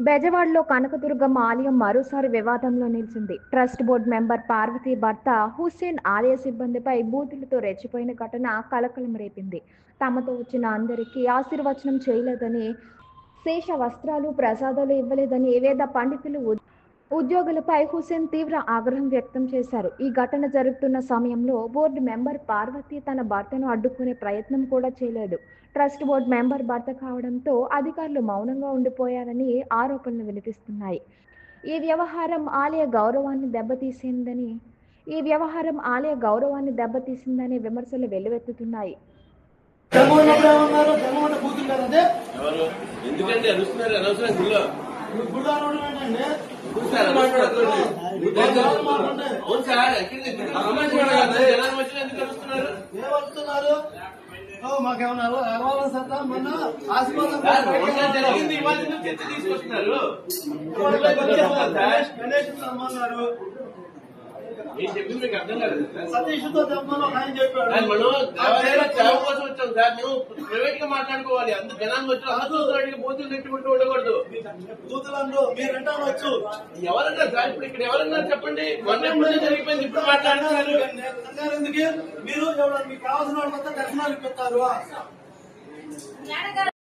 బెజవాడలో కనకదుర్గమ్మ ఆలయం మరోసారి వివాదంలో నిలిచింది. ట్రస్ట్ బోర్డు మెంబర్ పార్వతి భర్త హుస్సేన్ ఆలయ సిబ్బందిపై బూతులతో రెచ్చిపోయిన ఘటన కలకలం రేపింది. తమతో వచ్చిన అందరికీ ఆశీర్వచనం చేయలేదని, శేష వస్త్రాలు ప్రసాదాలు ఇవ్వలేదని వేద పండితులు ఉద్యోగులపై హుస్సేన్ తీవ్ర ఆగ్రహం వ్యక్తం చేశారు. ఈ ఘటన జరుగుతున్న సమయంలో బోర్డు మెంబర్ పార్వతి తన భర్తను అడ్డుకునే ప్రయత్నం కూడా చేయలేదు. ట్రస్ట్ బోర్డు మెంబర్ భర్త కావడంతో అధికారులు మౌనంగా ఉండిపోయారని ఆరోపణలు వినిపిస్తున్నాయి. ఈ వ్యవహారం ఆలయ గౌరవాన్ని దెబ్బతీసిందనే విమర్శలు వెల్లువెత్తుతున్నాయి. మాకేమన్నారు సతీష్తో ఆయన చెప్పాడు కోసం వచ్చాం సార్. మేము ప్రైవేట్ గా మాట్లాడుకోవాలి. అందుకు జనాన్ని వచ్చి బూతులు తిట్టుకుంటూ ఉండకూడదు. బూతులు మీరు అంటారు ఎవరన్నా సార్, ఇప్పుడు ఇక్కడ ఎవరన్నా చెప్పండి. మొన్న జరిగిపోయింది, ఇప్పుడు మాట్లాడుతున్నారు ఎందుకు? మీరు మీకు కావాల్సిన వాళ్ళంతా దర్శనాలు పెడతారు.